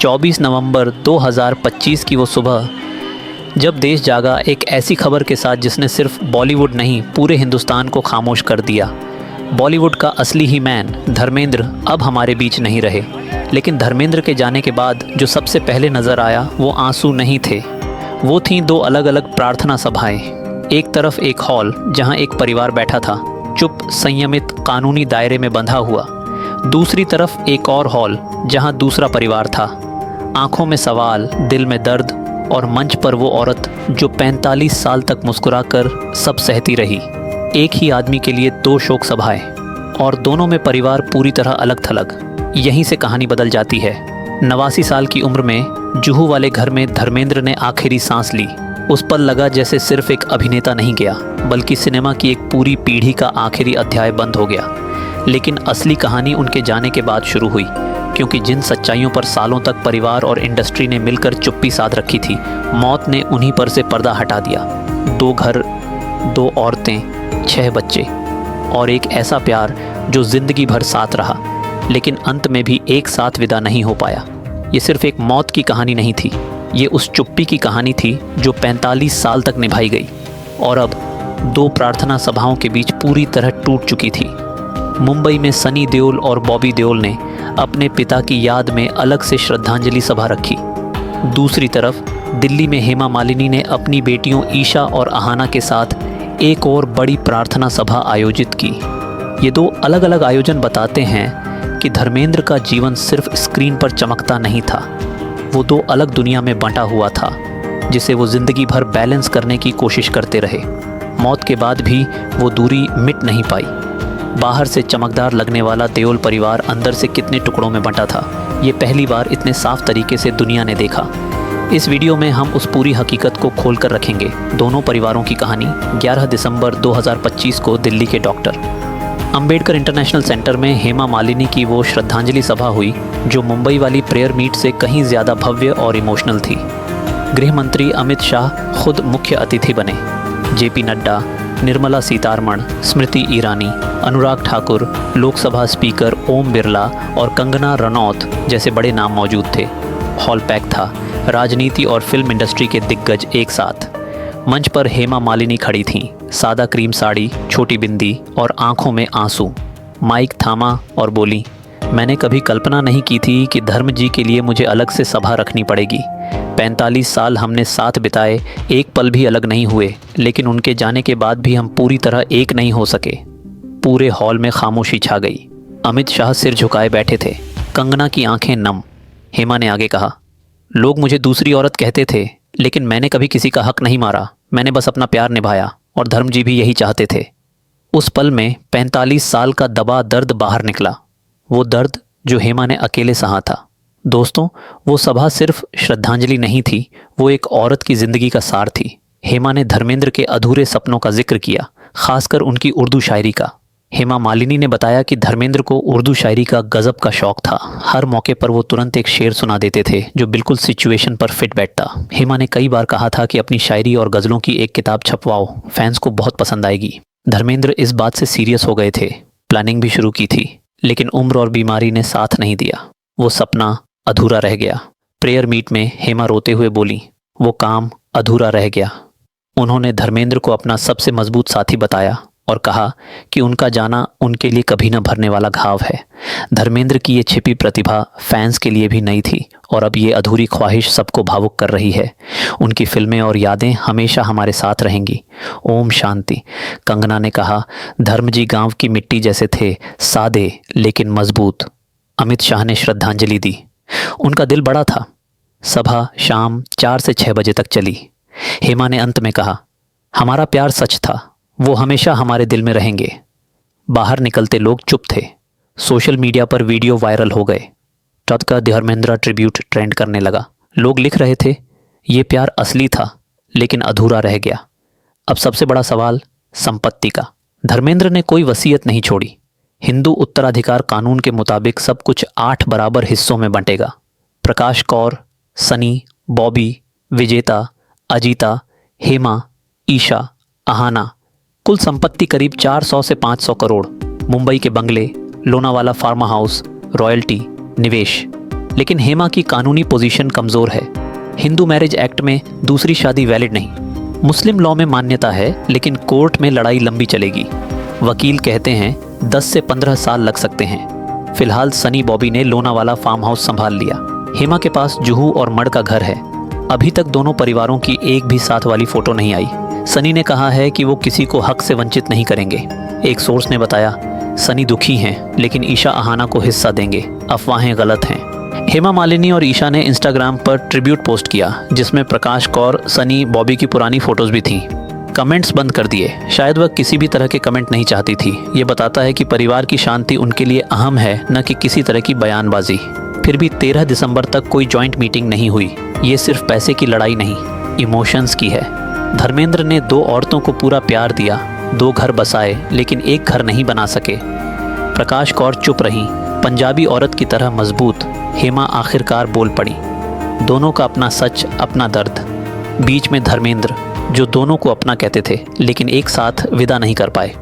24 नवंबर 2025 की वो सुबह, जब देश जागा एक ऐसी खबर के साथ जिसने सिर्फ बॉलीवुड नहीं पूरे हिंदुस्तान को खामोश कर दिया। बॉलीवुड का असली ही मैन धर्मेंद्र अब हमारे बीच नहीं रहे। लेकिन धर्मेंद्र के जाने के बाद जो सबसे पहले नज़र आया वो आंसू नहीं थे, वो थीं दो अलग अलग प्रार्थना सभाएं। एक तरफ एक हॉल जहां एक परिवार बैठा था, चुप, संयमित, कानूनी दायरे में बंधा हुआ। दूसरी तरफ एक और हॉल जहां दूसरा परिवार था, आंखों में सवाल, दिल में दर्द, और मंच पर वो औरत जो 45 साल तक मुस्कुराकर सब सहती रही। एक ही आदमी के लिए दो शोक सभाएं, और दोनों में परिवार पूरी तरह अलग थलग। यहीं से कहानी बदल जाती है। 89 साल की उम्र में जुहू वाले घर में धर्मेंद्र ने आखिरी सांस ली। उस पल लगा जैसे सिर्फ एक अभिनेता नहीं गया, बल्कि सिनेमा की एक पूरी पीढ़ी का आखिरी अध्याय बंद हो गया। लेकिन असली कहानी उनके जाने के बाद शुरू हुई, क्योंकि जिन सच्चाइयों पर सालों तक परिवार और इंडस्ट्री ने मिलकर चुप्पी साध रखी थी, मौत ने उन्हीं पर से पर्दा हटा दिया। 2 घर, 2 औरतें, 6 बच्चे, और एक ऐसा प्यार जो जिंदगी भर साथ रहा, लेकिन अंत में भी एक साथ विदा नहीं हो पाया। ये सिर्फ एक मौत की कहानी नहीं थी, ये उस चुप्पी की कहानी थी जो 45 साल तक निभाई गई और अब 2 प्रार्थना सभाओं के बीच पूरी तरह टूट चुकी थी। मुंबई में सनी देओल और बॉबी देओल ने अपने पिता की याद में अलग से श्रद्धांजलि सभा रखी। दूसरी तरफ दिल्ली में हेमा मालिनी ने अपनी बेटियों ईशा और अहाना के साथ एक और बड़ी प्रार्थना सभा आयोजित की। ये 2 अलग अलग आयोजन बताते हैं कि धर्मेंद्र का जीवन सिर्फ स्क्रीन पर चमकता नहीं था, वो 2 अलग दुनिया में बंटा हुआ था, जिसे वो ज़िंदगी भर बैलेंस करने की कोशिश करते रहे। मौत के बाद भी वो दूरी मिट नहीं पाई। बाहर से चमकदार लगने वाला देओल परिवार अंदर से कितने टुकड़ों में बंटा था, ये पहली बार इतने साफ तरीके से दुनिया ने देखा। इस वीडियो में हम उस पूरी हकीकत को खोल कर रखेंगे। दोनों परिवारों की कहानी। 11 दिसंबर 2025 को दिल्ली के डॉक्टर अंबेडकर इंटरनेशनल सेंटर में हेमा मालिनी की वो श्रद्धांजलि सभा हुई जो मुंबई वाली प्रेयर मीट से कहीं ज़्यादा भव्य और इमोशनल थी। गृह मंत्री अमित शाह खुद मुख्य अतिथि बने। जेपी नड्डा, निर्मला सीतारमण, स्मृति ईरानी, अनुराग ठाकुर, लोकसभा स्पीकर ओम बिरला और कंगना रनौत जैसे बड़े नाम मौजूद थे। हॉल पैक था। राजनीति और फिल्म इंडस्ट्री के दिग्गज एक साथ। मंच पर हेमा मालिनी खड़ी थीं, सादा क्रीम साड़ी, छोटी बिंदी और आंखों में आंसू। माइक थामा और बोली, मैंने कभी कल्पना नहीं की थी कि धर्म जी के लिए मुझे अलग से सभा रखनी पड़ेगी। 45 साल हमने साथ बिताए, एक पल भी अलग नहीं हुए, लेकिन उनके जाने के बाद भी हम पूरी तरह एक नहीं हो सके। पूरे हॉल में खामोशी छा गई। अमित शाह सिर झुकाए बैठे थे, कंगना की आंखें नम। हेमा ने आगे कहा, लोग मुझे दूसरी औरत कहते थे, लेकिन मैंने कभी किसी का हक नहीं मारा। मैंने बस अपना प्यार निभाया, और धर्म जी भी यही चाहते थे। उस पल में 45 साल का दबा दर्द बाहर निकला, वो दर्द जो हेमा ने अकेले सहा था। दोस्तों, वो सभा सिर्फ श्रद्धांजलि नहीं थी, वो एक औरत की ज़िंदगी का सार थी। हेमा ने धर्मेंद्र के अधूरे सपनों का जिक्र किया, खासकर उनकी उर्दू शायरी का। हेमा मालिनी ने बताया कि धर्मेंद्र को उर्दू शायरी का गज़ब का शौक़ था। हर मौके पर वो तुरंत एक शेर सुना देते थे जो बिल्कुल सिचुएशन पर फिट बैठता। हेमा ने कई बार कहा था कि अपनी शायरी और गज़लों की एक किताब छपवाओ, फैंस को बहुत पसंद आएगी। धर्मेंद्र इस बात से सीरियस हो गए थे, प्लानिंग भी शुरू की थी, लेकिन उम्र और बीमारी ने साथ नहीं दिया। वो सपना अधूरा रह गया। प्रेयर मीट में हेमा रोते हुए बोली, वो काम अधूरा रह गया। उन्होंने धर्मेंद्र को अपना सबसे मजबूत साथी बताया और कहा कि उनका जाना उनके लिए कभी न भरने वाला घाव है। धर्मेंद्र की ये छिपी प्रतिभा फैंस के लिए भी नई थी, और अब ये अधूरी ख्वाहिश सबको भावुक कर रही है। उनकी फिल्में और यादें हमेशा हमारे साथ रहेंगी। ओम शांति। कंगना ने कहा, धर्मजी गांव की मिट्टी जैसे थे, सादे लेकिन मजबूत। अमित शाह ने श्रद्धांजलि दी। उनका दिल बड़ा था। सभा शाम 4 से 6 बजे तक चली। हेमा ने अंत में कहा, हमारा प्यार सच था, वो हमेशा हमारे दिल में रहेंगे। बाहर निकलते लोग चुप थे। सोशल मीडिया पर वीडियो वायरल हो गए। तब का धर्मेंद्र ट्रिब्यूट ट्रेंड करने लगा। लोग लिख रहे थे, ये प्यार असली था लेकिन अधूरा रह गया। अब सबसे बड़ा सवाल संपत्ति का। धर्मेंद्र ने कोई वसीयत नहीं छोड़ी। हिंदू उत्तराधिकार कानून के मुताबिक सब कुछ 8 बराबर हिस्सों में बंटेगा। प्रकाश कौर, सनी, बॉबी, विजेता, अजीता, हेमा, ईशा, अहाना, कुल संपत्ति करीब 400 से 500 करोड़। मुंबई के बंगले, लोनावाला फार्मा हाउस, रॉयल्टी, निवेश। लेकिन हेमा की कानूनी पोजीशन कमज़ोर है। हिंदू मैरिज एक्ट में दूसरी शादी वैलिड नहीं। मुस्लिम लॉ में मान्यता है, लेकिन कोर्ट में लड़ाई लंबी चलेगी। वकील कहते हैं 10 से 15 साल लग सकते हैं। फिलहाल सनी बॉबी ने लोनावाला फार्म हाउस संभाल लिया। हेमा के पास जुहू और मड़ का घर है। अभी तक दोनों परिवारों की एक भी साथ वाली फ़ोटो नहीं आई। सनी ने कहा है कि वो किसी को हक से वंचित नहीं करेंगे। एक सोर्स ने बताया, सनी दुखी हैं, लेकिन ईशा आहाना को हिस्सा देंगे। अफवाहें गलत हैं। हेमा मालिनी और ईशा ने इंस्टाग्राम पर ट्रिब्यूट पोस्ट किया, जिसमें प्रकाश कौर, सनी, बॉबी की पुरानी फ़ोटोज़ भी थीं। कमेंट्स बंद कर दिए। शायद वह किसी भी तरह के कमेंट नहीं चाहती थी। ये बताता है कि परिवार की शांति उनके लिए अहम है, न कि किसी तरह की बयानबाजी। फिर भी 13 दिसंबर तक कोई जॉइंट मीटिंग नहीं हुई। ये सिर्फ पैसे की लड़ाई नहीं, इमोशंस की है। धर्मेंद्र ने 2 औरतों को पूरा प्यार दिया, 2 घर बसाए, लेकिन एक घर नहीं बना सके। प्रकाश कौर चुप रहीं, पंजाबी औरत की तरह मजबूत। हेमा आखिरकार बोल पड़ी। दोनों का अपना सच, अपना दर्द। बीच में धर्मेंद्र, जो दोनों को अपना कहते थे, लेकिन एक साथ विदा नहीं कर पाए।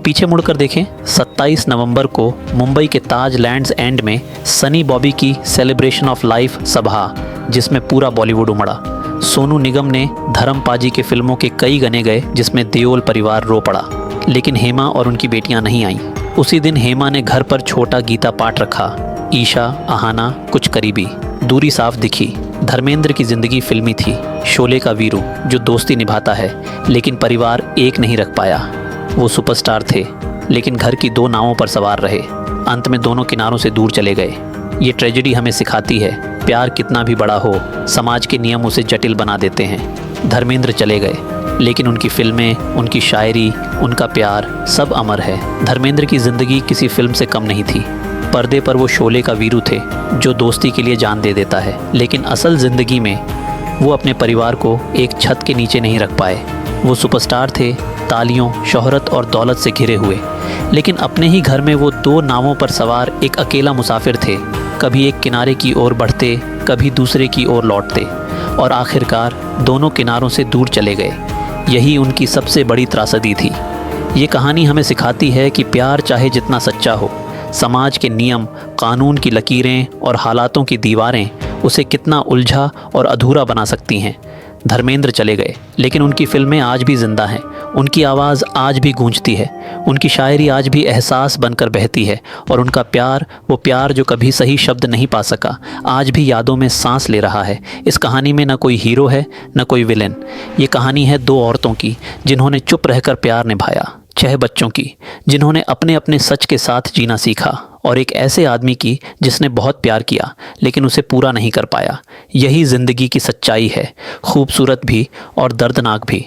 पीछे मुड़कर देखें, 27 नवंबर को मुंबई के ताज लैंड्स एंड में सनी बॉबी की सेलिब्रेशन ऑफ लाइफ सभा, जिसमें पूरा बॉलीवुड उमड़ा। सोनू निगम ने धर्म पाजी के फिल्मों के कई गाने गए, जिसमें देओल परिवार रो पड़ा, लेकिन हेमा और उनकी बेटियां नहीं आईं। उसी दिन हेमा ने घर पर छोटा गीता पाठ रखा। ईशा, आहाना, कुछ करीबी। दूरी साफ दिखी। धर्मेंद्र की ज़िंदगी फिल्मी थी, शोले का वीरू जो दोस्ती निभाता है, लेकिन परिवार एक नहीं रख पाया। वो सुपरस्टार थे, लेकिन घर की 2 नावों पर सवार रहे। अंत में दोनों किनारों से दूर चले गए। ये ट्रेजेडी हमें सिखाती है, प्यार कितना भी बड़ा हो, समाज के नियम उसे जटिल बना देते हैं। धर्मेंद्र चले गए, लेकिन उनकी फिल्में, उनकी शायरी, उनका प्यार सब अमर है। धर्मेंद्र की ज़िंदगी किसी फिल्म से कम नहीं थी। पर्दे पर वो शोले का वीरू थे, जो दोस्ती के लिए जान दे देता है, लेकिन असल ज़िंदगी में वो अपने परिवार को एक छत के नीचे नहीं रख पाए। वो सुपरस्टार थे, तालियों, शोहरत और दौलत से घिरे हुए, लेकिन अपने ही घर में वो 2 नावों पर सवार एक अकेला मुसाफिर थे। कभी एक किनारे की ओर बढ़ते, कभी दूसरे की ओर लौटते, और आखिरकार दोनों किनारों से दूर चले गए। यही उनकी सबसे बड़ी त्रासदी थी। ये कहानी हमें सिखाती है कि प्यार चाहे जितना सच्चा हो, समाज के नियम, कानून की लकीरें और हालातों की दीवारें उसे कितना उलझा और अधूरा बना सकती हैं। धर्मेंद्र चले गए, लेकिन उनकी फिल्में आज भी जिंदा हैं। उनकी आवाज़ आज भी गूंजती है। उनकी शायरी आज भी एहसास बनकर बहती है, और उनका प्यार, वो प्यार जो कभी सही शब्द नहीं पा सका, आज भी यादों में सांस ले रहा है। इस कहानी में न कोई हीरो है, न कोई विलेन। ये कहानी है 2 औरतों की, जिन्होंने चुप रहकर प्यार निभाया। 6 बच्चों की, जिन्होंने अपने अपने सच के साथ जीना सीखा, और एक ऐसे आदमी की जिसने बहुत प्यार किया, लेकिन उसे पूरा नहीं कर पाया। यही ज़िंदगी की सच्चाई है, खूबसूरत भी और दर्दनाक भी।